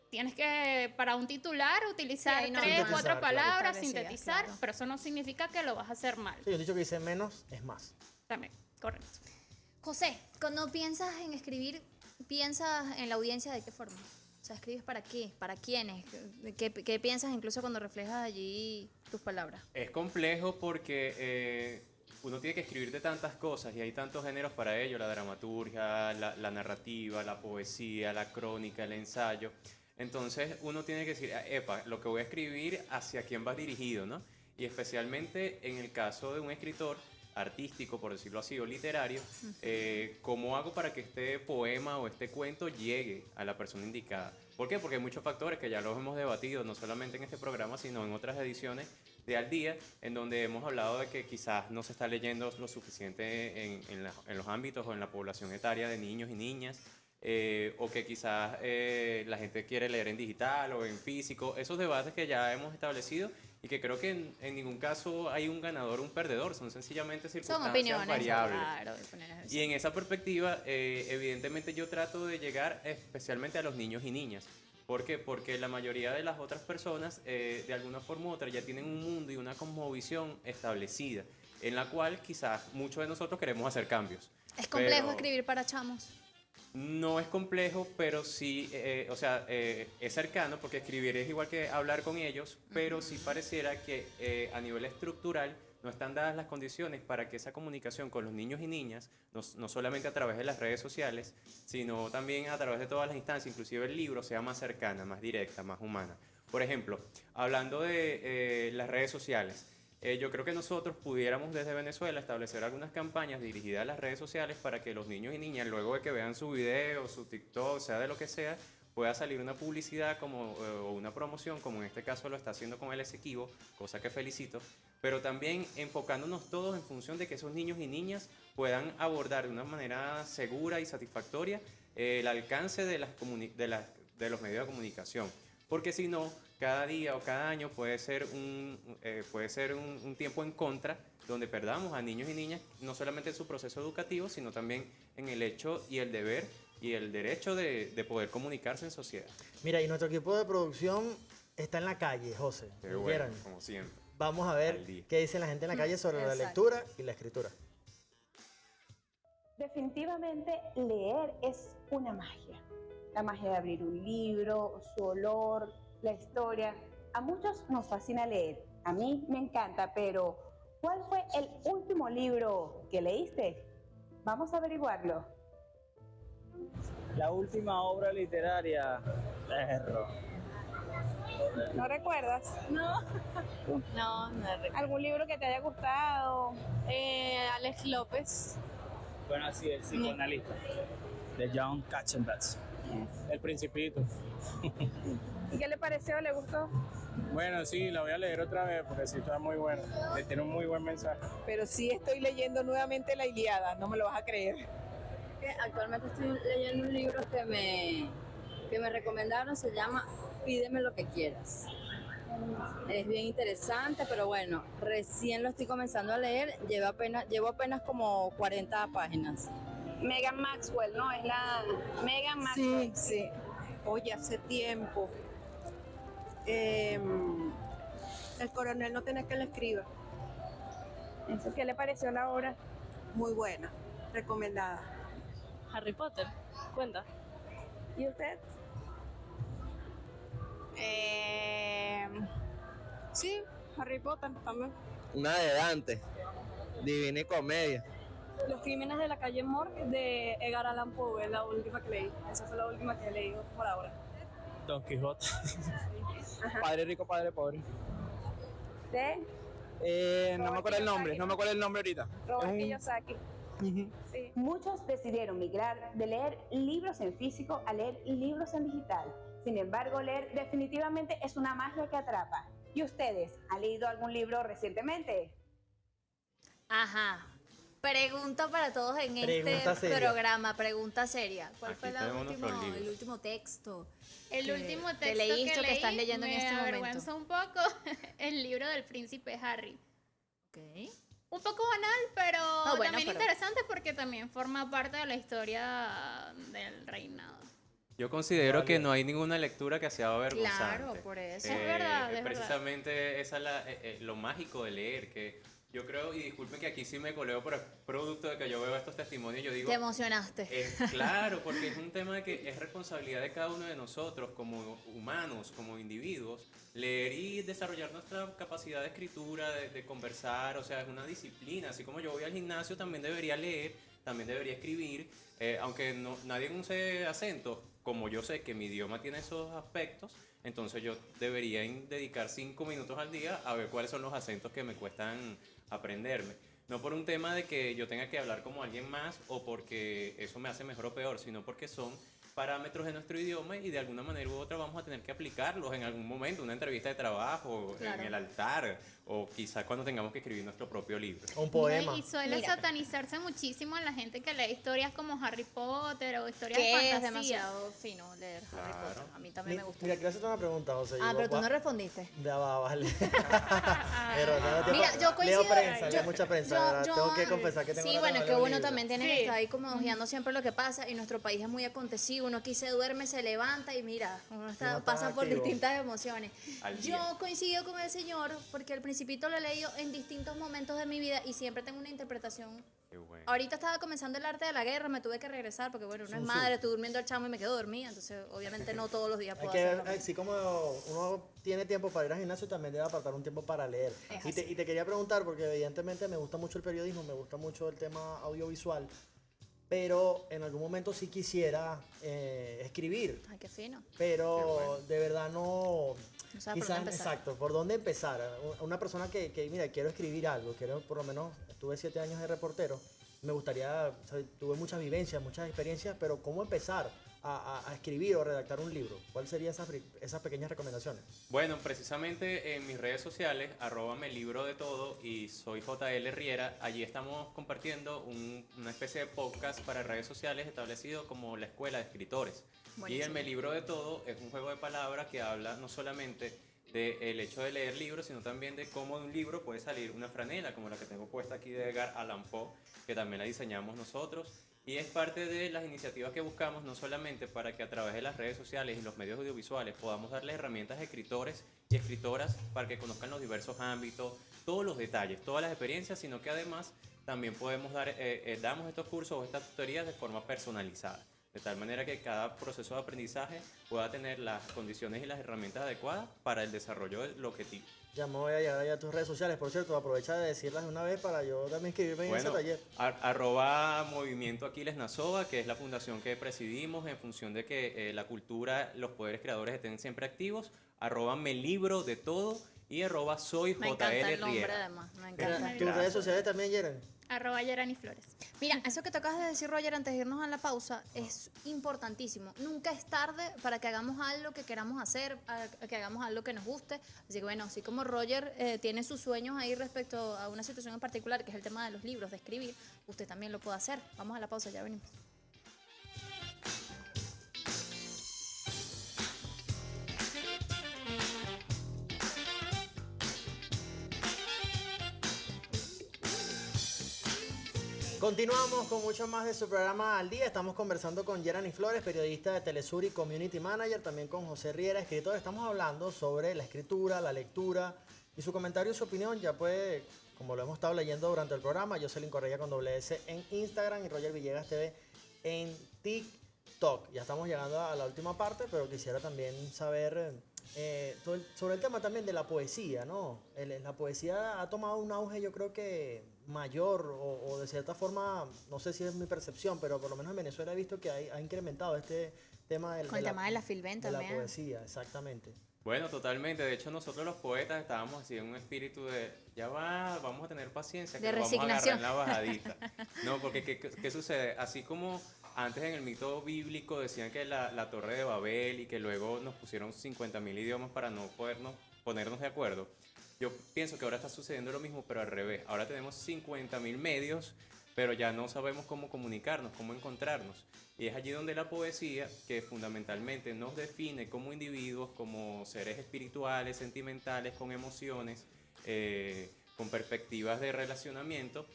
tienes que, para un titular, utilizar Sí, no, 3, no, 4 no. palabras, Establecida, sintetizar, claro. pero eso no significa que lo vas a hacer mal. Sí, yo he dicho que dice menos es más. También, correcto. José, cuando piensas en escribir, ¿piensas en la audiencia de qué forma? O sea, ¿escribes para qué? ¿Para quiénes? ¿Qué piensas incluso cuando reflejas allí tus palabras? Es complejo porque uno tiene que escribir de tantas cosas y hay tantos géneros para ello, la dramaturgia, la narrativa, la poesía, la crónica, el ensayo. Entonces uno tiene que decir, epa, lo que voy a escribir, hacia quién va dirigido, ¿no? Y especialmente en el caso de un escritor artístico, por decirlo así, o literario, ¿cómo hago para que este poema o este cuento llegue a la persona indicada? ¿Por qué? Porque hay muchos factores que ya los hemos debatido, no solamente en este programa, sino en otras ediciones de Al Día, en donde hemos hablado de que quizás no se está leyendo lo suficiente en los ámbitos o en la población etaria de niños y niñas, o que quizás la gente quiere leer en digital o en físico. Esos debates que ya hemos establecido y que creo que en ningún caso hay un ganador o un perdedor, son sencillamente Son circunstancias opiniones. variables. Claro, opiniones. Y en esa perspectiva, evidentemente yo trato de llegar especialmente a los niños y niñas. ¿Por qué? Porque la mayoría de las otras personas, de alguna forma u otra, ya tienen un mundo y una cosmovisión establecida, en la cual quizás muchos de nosotros queremos hacer cambios. ¿Es complejo Pero escribir para chamos? no es complejo, pero sí, o sea, es cercano, porque escribir es igual que hablar con ellos, pero sí pareciera que a nivel estructural no están dadas las condiciones para que esa comunicación con los niños y niñas, no solamente a través de las redes sociales, sino también a través de todas las instancias, inclusive el libro, sea más cercana, más directa, más humana. Por ejemplo, hablando de las redes sociales, yo creo que nosotros pudiéramos desde Venezuela establecer algunas campañas dirigidas a las redes sociales para que los niños y niñas, luego de que vean su video, su TikTok, sea de lo que sea, pueda salir una publicidad o una promoción, como en este caso lo está haciendo con el Esequibo, cosa que felicito, pero también enfocándonos todos en función de que esos niños y niñas puedan abordar de una manera segura y satisfactoria el alcance de los medios de comunicación. Porque si no, cada día o cada año puede ser un tiempo en contra donde perdamos a niños y niñas, no solamente en su proceso educativo, sino también en el hecho y el deber y el derecho de poder comunicarse en sociedad. Mira, y nuestro equipo de producción está en la calle, José. Qué ¿Vieron? bueno, como siempre. Vamos a ver Al día. qué dice la gente en la calle sobre la Exacto. lectura y la escritura. Definitivamente leer es una magia. La magia de abrir un libro, su olor, la historia. A muchos nos fascina leer. A mí me encanta, pero ¿cuál fue el último libro que leíste? Vamos a averiguarlo. La última obra literaria, perro. ¿No recuerdas? No, no recuerdo. ¿Algún libro que te haya gustado? Alex López. Bueno, sí, el psicoanalista de John Katzenbach. El Principito. ¿Y qué le pareció? ¿Le gustó? Bueno, sí, la voy a leer otra vez porque sí está muy bueno. Tiene un muy buen mensaje. Pero sí estoy leyendo nuevamente La Ilíada, no me lo vas a creer. Actualmente estoy leyendo un libro que me recomendaron, se llama Pídeme lo que quieras. Es bien interesante, pero bueno, recién lo estoy comenzando a leer, llevo apenas como 40 páginas. Megan Maxwell, ¿no? Es la Megan Maxwell. Sí. Oye, hace tiempo. El coronel no tiene que le escriba. ¿Eso qué le pareció la obra? Muy buena, recomendada. Harry Potter, cuenta. ¿Y usted? Sí, Harry Potter también. Una de Dante, Divina Comedia. Los crímenes de la calle Morgue de Edgar Allan Poe es la última que leí. Esa fue la última que he leído por ahora. Don Quijote. Padre rico, padre pobre. ¿Usted? No me acuerdo el nombre, ahorita. Robert Es un- Kiyosaki. Ujú. Sí. Muchos decidieron migrar de leer libros en físico a leer libros en digital. Sin embargo, leer definitivamente es una magia que atrapa. ¿Y ustedes han leído algún libro recientemente? Ajá. Pregunta para todos en Pregunta este seria. programa, pregunta seria. ¿Cuál Aquí fue tenemos nuestros libros. el último texto? El que- último que texto leíste que o que leí estás leyendo en me este momento. avergüenza un poco el libro del príncipe Harry. Ok. Un poco banal, pero No, bueno, también pero- interesante porque también forma parte de la historia del reinado. Yo considero que no hay ninguna lectura que sea avergonzante. Claro, por eso. Es verdad, es Precisamente esa es lo mágico de leer, que yo creo, y disculpen que aquí sí me coleo, pero es producto de que yo veo estos testimonios, yo digo... Te emocionaste. Claro, porque es un tema que es responsabilidad de cada uno de nosotros como humanos, como individuos, leer y desarrollar nuestra capacidad de escritura, de conversar, o sea, es una disciplina. Así como yo voy al gimnasio, también debería leer, también debería escribir, aunque nadie use acento, como yo sé que mi idioma tiene esos aspectos, entonces yo debería dedicar 5 minutos al día a ver cuáles son los acentos que me cuestan aprenderme. No por un tema de que yo tenga que hablar como alguien más o porque eso me hace mejor o peor, sino porque son parámetros de nuestro idioma y de alguna manera u otra vamos a tener que aplicarlos en algún momento, una entrevista de trabajo, Claro. en el altar o quizás cuando tengamos que escribir nuestro propio libro. Un poema. Y suele Mira. satanizarse muchísimo en la gente que lee historias como Harry Potter o historias de Que fantasía. es demasiado fino leer Harry Claro. Potter. A mí también me gusta. Mira, quiero hacerte una pregunta, José. Ah, Yo pero tú voy no a- respondiste. Ya va, vale. Pero, Mira, yo coincido. leo prensa, leo mucha prensa, yo- ¿verdad? yo- Tengo que confesar que tengo Sí, ganas bueno, de que leer un uno libro. también tiene Sí. que estar ahí como hojeando siempre lo que pasa y nuestro país es muy acontecido. Uno aquí se duerme, se levanta y mira, uno Uno está pasa por activo. distintas emociones. Al día. Yo coincido con el señor porque el Principito lo he leído en distintos momentos de mi vida y siempre tengo una interpretación. Qué bueno. Ahorita estaba comenzando el arte de la guerra, me tuve que regresar porque bueno, uno es Sun Tzu. madre, estuve durmiendo el chamo y me quedo dormida, entonces obviamente no todos los días Hay puedo que hacerlo. ver, así como uno tiene tiempo para ir al gimnasio, también debe apartar un tiempo para leer. Es Y te quería preguntar, porque evidentemente me gusta mucho el periodismo, me gusta mucho el tema audiovisual, pero en algún momento sí quisiera escribir, Ay, qué fino. pero de verdad no... No sabes por Quizás, dónde empezar. exacto, ¿por dónde empezar? Una persona que, mira, quiero escribir algo, quiero por lo menos, estuve 7 años de reportero, me gustaría, o sea, tuve muchas vivencias, muchas experiencias, pero ¿cómo empezar a escribir o redactar un libro? ¿Cuáles serían esas pequeñas recomendaciones? Bueno, precisamente en mis redes sociales, @me libro de todo y soy JL Riera, allí estamos compartiendo una especie de podcast para redes sociales establecido como la escuela de escritores. Y Buenísimo. el Me libro de todo es un juego de palabras que habla no solamente del hecho de leer libros, sino también de cómo de un libro puede salir una franela, como la que tengo puesta aquí de Edgar Allan Poe, que también la diseñamos nosotros. Y es parte de las iniciativas que buscamos, no solamente para que a través de las redes sociales y los medios audiovisuales podamos darles herramientas a escritores y escritoras para que conozcan los diversos ámbitos, todos los detalles, todas las experiencias, sino que además también podemos damos estos cursos o estas tutorías de forma personalizada. De tal manera que cada proceso de aprendizaje pueda tener las condiciones y las herramientas adecuadas para el desarrollo de lo que Ya me voy a llegar allá a tus redes sociales. Por cierto, aprovecha de decirlas de una vez para yo también inscribirme en ese taller. Arroba Movimiento Aquiles Nazoa, que es la fundación que presidimos en función de que la cultura, los poderes creadores estén siempre activos. Arroba Me Libro de Todo y arroba Soy Me JL encanta el nombre, Riera. además. Me encanta. ¿Tus redes sociales también, Jeremy? @Yerani_Flores. Mira, eso que te acabas de decir, Roger, antes de irnos a la pausa, es importantísimo. Nunca es tarde para que hagamos algo que queramos hacer, que hagamos algo que nos guste. Así que bueno, así como Roger tiene sus sueños ahí respecto a una situación en particular, que es el tema de los libros, de escribir, usted también lo puede hacer. Vamos a la pausa, ya venimos. Continuamos con mucho más de su programa Al Día. Estamos conversando con Yerani Flores, periodista de Telesur y Community Manager, también con José Riera, escritor. Estamos hablando sobre la escritura, la lectura y su comentario y su opinión. Ya puede, como lo hemos estado leyendo durante el programa, Jocelyn Correa con @S en Instagram y Roger Villegas TV en TikTok. Ya estamos llegando a la última parte, pero quisiera también saber sobre el tema también de la poesía, ¿no? La poesía ha tomado un auge, yo creo que mayor o de cierta forma, no sé si es mi percepción, pero por lo menos en Venezuela he visto que ha incrementado este tema Con el tema de la Filben de la también. poesía, exactamente. Bueno, totalmente. De hecho, nosotros los poetas estábamos así en un espíritu de, ya va, vamos a tener paciencia, que De lo vamos a agarrar resignación. en la bajadita. No, porque ¿qué sucede? Así como antes en el mito bíblico decían que la Torre de Babel y que luego nos pusieron 50.000 idiomas para no ponernos de acuerdo. Yo pienso que ahora está sucediendo lo mismo, pero al revés. Ahora tenemos 50.000 medios, pero ya no sabemos cómo comunicarnos, cómo encontrarnos. Y es allí donde la poesía, que fundamentalmente nos define como individuos, como seres espirituales, sentimentales, con emociones, con perspectivas de relacionamiento,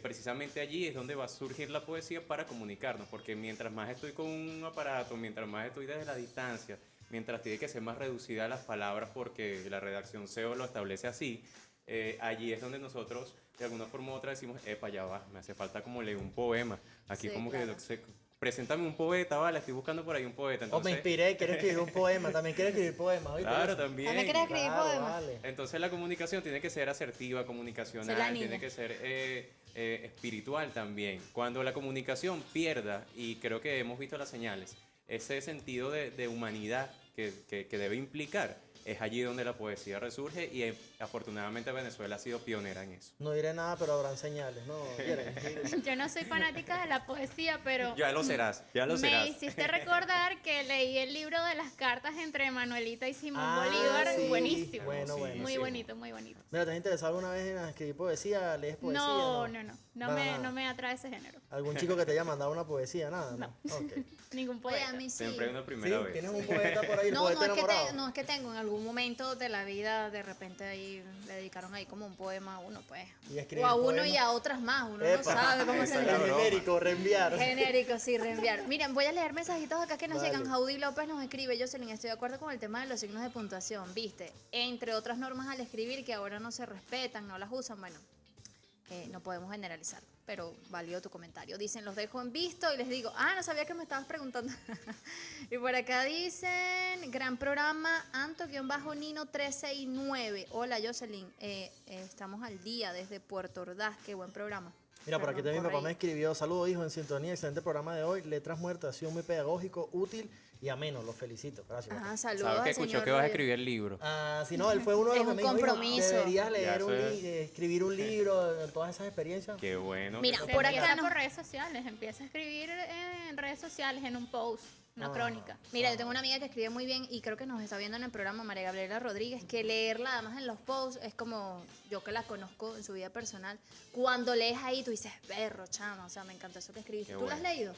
precisamente allí es donde va a surgir la poesía para comunicarnos, porque mientras más estoy con un aparato, mientras más estoy desde la distancia, mientras tiene que ser más reducida las palabras porque la redacción SEO lo establece así, allí es donde nosotros de alguna forma u otra decimos, epa, ya va, me hace falta como leer un poema, aquí Sí, como claro. preséntame un poeta, vale, estoy buscando por ahí un poeta. O Entonces, me inspiré, quiero escribir un poema, también quiero escribir poemas. ¿oíste? claro, también. ¿También quieres escribir Claro, poemas? vale. Entonces la comunicación tiene que ser asertiva, Ser la comunicacional, niña. tiene que ser espiritual también. Cuando la comunicación pierda, y creo que hemos visto las señales, ese sentido de humanidad que debe implicar, es allí donde la poesía resurge y afortunadamente Venezuela ha sido pionera en eso. No diré nada, pero habrán señales, ¿no? Jeremy? Yo no soy fanática de la poesía, pero Ya lo serás, ya lo me serás. hiciste recordar que leí el libro de las cartas entre Manuelita y Simón Ah, Bolívar. sí, Buenísimo. bueno, bueno. Muy sí. bonito, muy bonito. Mira, ¿te has interesado alguna vez en escribir poesía? ¿Lees poesía? No, Nada. no me atrae ese género. ¿Algún chico que te haya mandado una poesía? Nada, ¿no? Ok. Ningún Oye, poeta. a mí sí. Siempre hay una Sí, primera vez. tienes un poeta por ahí, el No, poeta enamorado. no es que tengo, en algún momento de la vida, de repente ahí le dedicaron ahí como un poema a uno, pues. Y escribir O a uno poemas. y a otras más, uno Epa, no sabe cómo esa se es la le broma. genérico, reenviar. Genérico, sí, reenviar. Miren, voy a leer mensajitos acá que nos Dale. llegan. Jaudy López nos escribe, Jocelyn, estoy de acuerdo con el tema de los signos de puntuación, ¿viste? Entre otras normas al escribir que ahora no se respetan, no las usan, bueno, no podemos generalizar, pero válido tu comentario. Dicen, los dejo en visto y les digo, no sabía que me estabas preguntando. Y por acá dicen, gran programa, Anto-Nino 13 y 9. Hola, Jocelyn, estamos al día desde Puerto Ordaz, qué buen programa. Mira, por aquí Perdón, también mi papá por me ahí. escribió, saludos hijo, en sintonía, excelente programa de hoy, Letras Muertas, ha sido muy pedagógico, útil y ameno, los felicito, gracias. papá. Saludos Sabes que al escuchó señor que vas a Roger. escribir el libro. Si no, él fue uno de los Es que un me dijo, "Hijo, compromiso". deberías leer Ya sé. escribir un libro, todas esas experiencias. Qué bueno. Mira, Se por empieza acá no. por redes sociales, empieza a escribir en redes sociales, en un post, una crónica. Mira, yo tengo una amiga que escribe muy bien y creo que nos está viendo en el programa, María Gabriela Rodríguez, que leerla además en los posts es como yo que la conozco en su vida personal. Cuando lees ahí tú dices, perro, chama, o sea, me encantó eso que escribiste. Qué ¿Tú la has bueno. leído?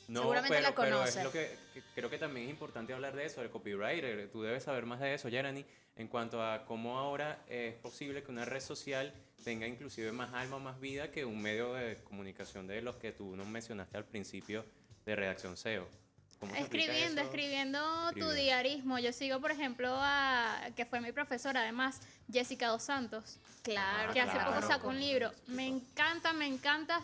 No, Seguramente la pero conoces. es lo que creo que también es importante hablar de eso, del copywriter. Tú debes saber más de eso, Yerani, en cuanto a cómo ahora es posible que una red social tenga inclusive más alma, más vida que un medio de comunicación de los que tú nos mencionaste al principio de redacción SEO. ¿Cómo se aplica eso? Escribiendo tu Escribiendo. diarismo. Yo sigo, por ejemplo, que fue mi profesora, además, Jessica Dos Santos, Claro, que hace claro. poco sacó un libro. Me encanta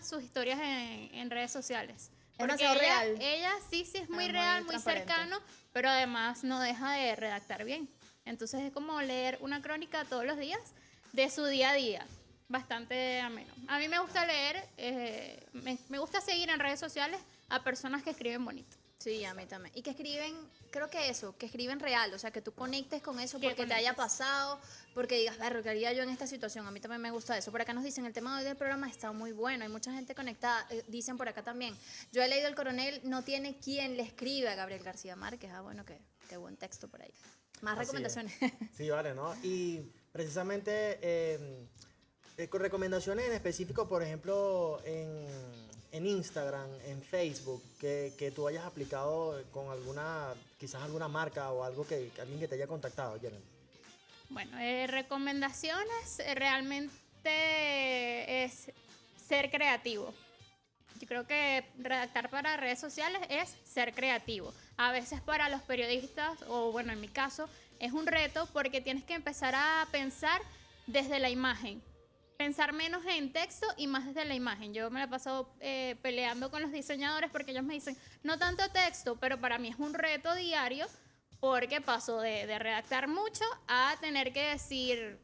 sus historias en redes sociales. Es Porque demasiado real. ella sí es muy Muy real, muy transparente. cercano, pero además no deja de redactar bien. Entonces es como leer una crónica todos los días de su día a día. Bastante ameno. A mí me gusta leer, me gusta seguir en redes sociales a personas que escriben bonito. Sí, a mí también. Y que escriben, creo que eso, que escriben real, o sea, que tú conectes con eso Que porque te haya conectes. pasado, porque digas, ver, ¿qué haría yo en esta situación? A mí también me gusta eso. Por acá nos dicen, el tema de hoy del programa está muy bueno, hay mucha gente conectada. Dicen por acá también, yo he leído El Coronel, no tiene quien le escribe a Gabriel García Márquez. Ah, bueno, qué buen texto por ahí. Más Así recomendaciones. Sí, vale, ¿no? Y precisamente con recomendaciones en específico, por ejemplo, en Instagram, en Facebook, que tú hayas aplicado con quizás alguna marca o algo que alguien que te haya contactado, Yeren. Bueno, recomendaciones realmente es ser creativo. Yo creo que redactar para redes sociales es ser creativo. A veces para los periodistas, o bueno, en mi caso, es un reto porque tienes que empezar a pensar desde la imagen. Pensar menos en texto y más desde la imagen. Yo me la he pasado peleando con los diseñadores porque ellos me dicen, no tanto texto, pero para mí es un reto diario porque paso de redactar mucho a tener que decir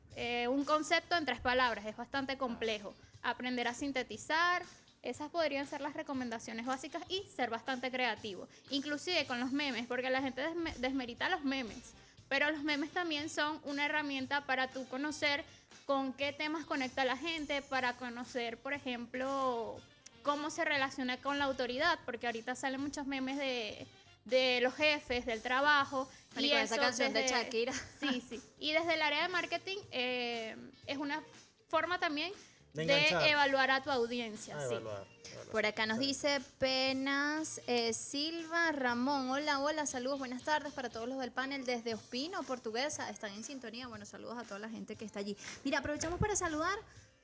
un concepto en 3 palabras. Es bastante complejo. Aprender a sintetizar, esas podrían ser las recomendaciones básicas y ser bastante creativo. Inclusive con los memes, porque la gente desmerita los memes, pero los memes también son una herramienta para tú conocer con qué temas conecta la gente, para conocer, por ejemplo, cómo se relaciona con la autoridad, porque ahorita salen muchos memes de los jefes, del trabajo. Y con esa canción de Shakira. Sí, sí. Y desde el área de marketing es una forma también De de enganchar. evaluar a tu audiencia. Sí. Evaluar. Por acá nos dice Penas Silva Ramón. Hola, hola, saludos, buenas tardes para todos los del panel desde Ospino, Portuguesa. Están en sintonía. Bueno, saludos a toda la gente que está allí. Mira, aprovechamos para saludar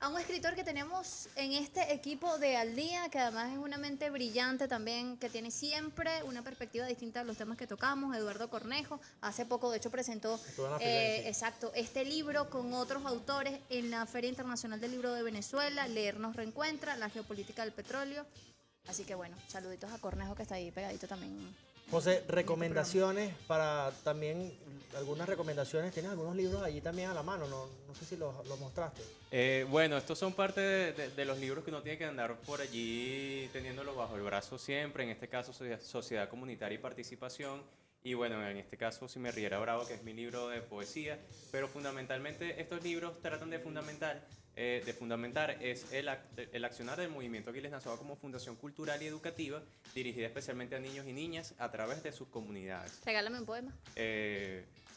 a un escritor que tenemos en este equipo de Al Día, que además es una mente brillante también, que tiene siempre una perspectiva distinta a los temas que tocamos, Eduardo Cornejo. Hace poco, de hecho, presentó Estuvo en la feria, sí. exacto, este libro con otros autores en la Feria Internacional del Libro de Venezuela, Leer nos reencuentra, la geopolítica del petróleo. Así que bueno, saluditos a Cornejo que está ahí pegadito también. José, recomendaciones para también, algunas recomendaciones. ¿Tienes algunos libros allí también a la mano? No sé si los mostraste. Bueno, estos son parte de los libros que uno tiene que andar por allí teniéndolos bajo el brazo siempre. En este caso, Sociedad Comunitaria y Participación. Y bueno, en este caso, Si me riera bravo, que es mi libro de poesía. Pero fundamentalmente estos libros tratan de fundamentar es el accionar del movimiento Aquiles Nazoa como fundación cultural y educativa dirigida especialmente a niños y niñas a través de sus comunidades. Regálame un poema.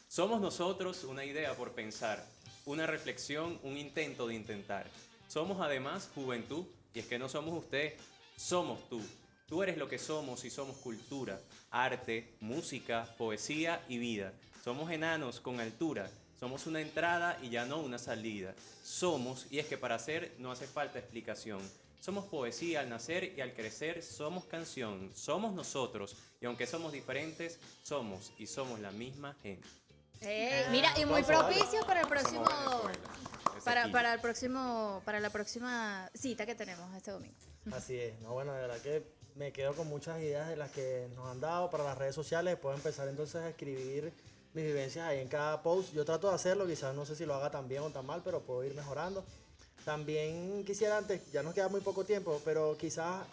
Somos nosotros una idea por pensar, una reflexión, un intento de intentar. Somos además juventud, y es que no somos usted, somos tú. Tú eres lo que somos y somos cultura, arte, música, poesía y vida. Somos enanos con altura. Somos una entrada y ya no una salida. Somos, y es que para ser no hace falta explicación. Somos poesía al nacer y al crecer somos canción. Somos nosotros, y aunque somos diferentes, somos y somos la misma gente. Mira, y muy aplauso, propicio para el próximo, Somos Venezuela. Ese aquí. para la próxima cita que tenemos este domingo. Así es. No, bueno, de verdad que me quedo con muchas ideas de las que nos han dado para las redes sociales. Puedo empezar entonces a escribir mis vivencias ahí en cada post. Yo trato de hacerlo, quizás no sé si lo haga tan bien o tan mal, pero puedo ir mejorando. También quisiera antes, ya nos queda muy poco tiempo, pero quizás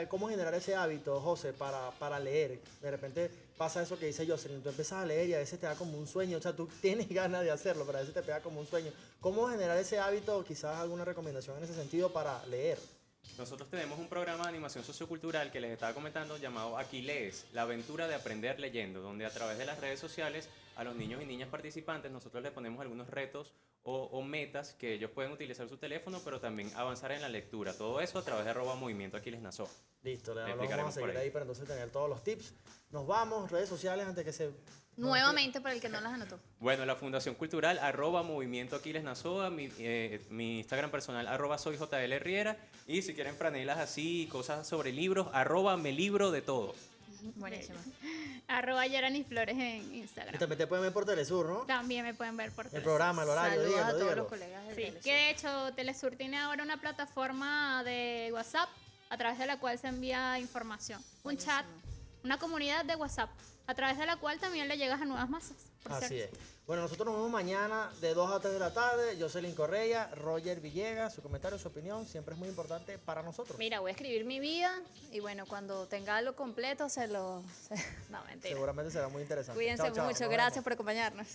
cómo generar ese hábito, José, para leer. De repente pasa eso que dice Jocelyn, tú empiezas a leer y a veces te da como un sueño, o sea, tú tienes ganas de hacerlo, pero a veces te pega como un sueño. ¿Cómo generar ese hábito? Quizás alguna recomendación en ese sentido para leer. Nosotros tenemos un programa de animación sociocultural que les estaba comentando llamado Aquí lees, la aventura de aprender leyendo, donde a través de las redes sociales a los niños y niñas participantes nosotros les ponemos algunos retos o metas que ellos pueden utilizar su teléfono, pero también avanzar en la lectura. Todo eso a través de @movimiento Aquiles Nazoa. Listo, le Le vamos a explicaremos seguir por ahí. ahí para entonces tener todos los tips. Nos vamos, redes sociales antes que se... Nuevamente, para el que no las anotó. Bueno, la Fundación Cultural, @movimiento Aquiles Nazoa, mi Instagram personal, @soyjlriera, y si quieren franelas así, cosas sobre libros, @melibro de todo. Buenísimo. @Yerani Flores en Y Instagram. también te pueden ver por Telesur, ¿no? También me pueden ver por El Telesur. programa, el horario, Saludos dígalo, a todos dígalo. los colegas del Sí, Telesur. que de hecho Telesur tiene ahora una plataforma de WhatsApp a través de la cual se envía información. Un Buenísimo. chat, una comunidad de WhatsApp. a través de la cual también le llegas a nuevas masas. Por Así cierto. es. Bueno, nosotros nos vemos mañana de 2 a 3 de la tarde. Jocelyn Correa, Roger Villegas, su comentario, su opinión, siempre es muy importante para nosotros. Mira, voy a escribir mi vida y bueno, cuando tenga algo completo se lo... No, mentira. Seguramente será muy interesante. Cuídense Chao, chao, mucho, nos gracias vemos. por acompañarnos.